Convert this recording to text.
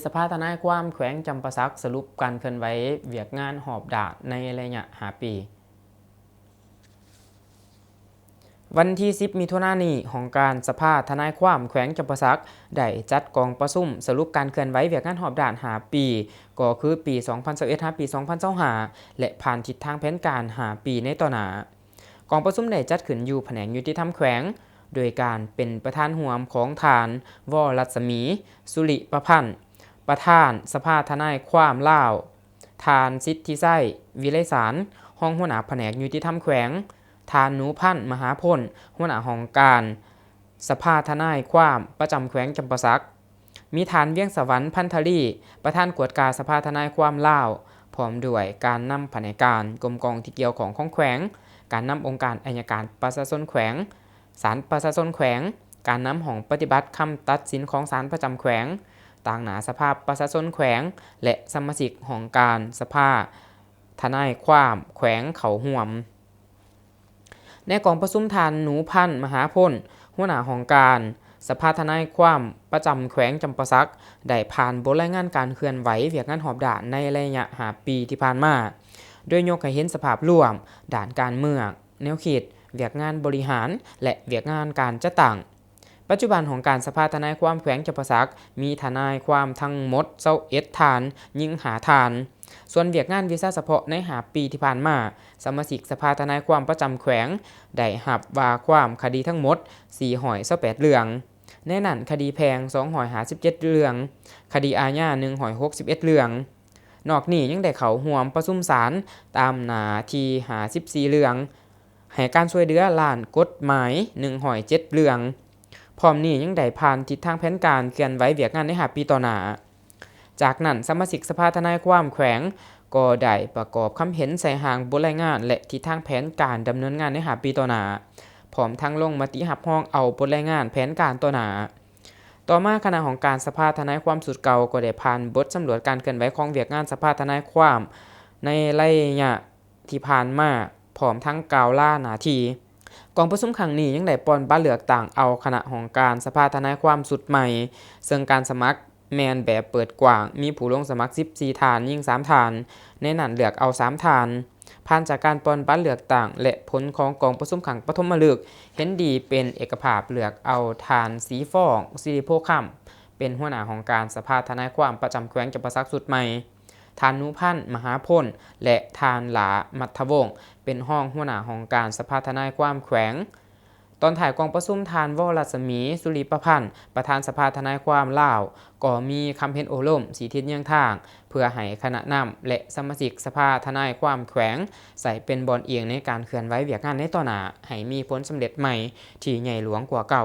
สภาทนายความแขวงจำปาสักสรุปการเคลื่อนไหวเวียกงานหอบดาในระยะ5 ปีวันที่ 10 มิถุนายนนี้ของการสภาทนายความแขวงจำปาสักได้จัดกองประชุมสรุปการเคลื่อนไหวเวียกงานหอบดา5 ปีก็คือปี 2021 5 ปี 2025 และผ่านทิศทางแผนการ5 ปีในต่อหน้ากองประชุมได้จัดขึ้นอยู่แผนกยุติธรรมแขวงโดยการเป็นประธานร่วมของทานวรัศมี สุริประพันธ์ประธานสภาทนายความลาวทานสิทธิไส้วิไลสารห้องหัวหน้าแผนกยุติธรรมแขวงทานหนูพันธ์มหาพลหัวหน้าห้องการสภาทนายความประจำแขวงจำปาสักมีทานเวียงสวรรค์พันธลีประธานกวดการสภาทนายความลาวพร้อมด้วยการนำแผนการกรมกองที่เกี่ยวของแขวงการนำองค์การอัยการประชาชนแขวงศาลประชาชนแขวงการนำห้องปฏิบัติคำตัดสินของศาลประจำแขวงต่างหนาสภาประชาชนแขวงและสมาชิกของการสภาทนายความแขวงเขาห่วมในกองประชุมทานหนูพันธ์มหาพลหัวหน้าห้องการสภาทนายความประจำแขวงจำปาสักได้ผ่านบทรายงานการเคลื่อนไหวเวียกงานหอบดาในระยะ5 ปีที่ผ่านมาโดยยกให้เห็นสภาพรวมด่านการเมืองแนวคิดเวียกงานบริหารและเวียกงานการจัดตั้งปัจจุบันของการสภาทนายความแขวงจำปาสักมีทนายความทั้งหมด21 ฐานยิ่งหาฐานส่วนเวียกงานวีซ่าเฉพาะใน5 ปีที่ผ่านมาสมาชิกสภาทนายความประจำแขวงได้หับว่าความคดีทั้งหมด428 เรื่องในนั้นคดีแพง257 เรื่องคดีอาญา161 เรื่องนอกนี้ยังได้เข้าร่วมประชุมศาลตามหน้าที่54 เรื่องให้การช่วยเหลือล้านกฎหมาย107 เรื่องพร้อมนี้ยังได้ผ่านทิศทางแผนการเคลื่อนไหวเวียกงานใน5 ปีต่อหน้าจากนั้นสมาชิกสภาทนายความแขวงก็ได้ประกอบคำเห็นใส่หางบทรายงานและทิศทางแผนการดำเนินงานใน5 ปีต่อหน้าพร้อมทั้งลงมติรับรองเอาบทรายงานแผนการต่อหน้าต่อมาคณะของการสภาทนายความสุดเก่าก็ได้ผ่านบทสำรวจการเคลื่อนไหวของเวียกงานสภาทนายความในระยะที่ผ่านมาพร้อมทั้งกล่าวล่าหน้าที่กองประชุมครั้งนี้ยังได้ปอนบ้านเลือกต่างเอาคณะของการสภาทนายความสุดใหม่ซึ่งการสมัครแมนแบบเปิดกว้างมีผู้ลงสมัคร14 ฐานยิ่ง3 ฐานในนั้นเลือกเอา3 ฐานผ่านจากการปอนบ้านเลือกต่างและผลของกองประชุมครั้งปฐมฤกษ์เห็นดีเป็นเอกภาพเลือกเอาฐานสีฟองสิริโภค่ำเป็นหัวหน้าของการสภาทนายความประจำแขวงจำปาสักสุดใหม่ทานนุพันธ์มหาพลและทานหลามัทวงศ์เป็นห้องหัวหน้าของการสภาทนายความแขวงตอนถ่ายกองประชุมทานวรัศมี สุริประพันธ์ประธานสภาทนายความลาวก็มีคำเห็นโอล่มสีทิศยังทางเพื่อให้คณะนำและสมาชิกสภาทนายความแขวงใส่เป็นบอลเอียงในการเคลื่อนไหวเวียกงานในต่อหน้าให้มีผลสำเร็จใหม่ที่ใหญ่หลวงกว่าเก่า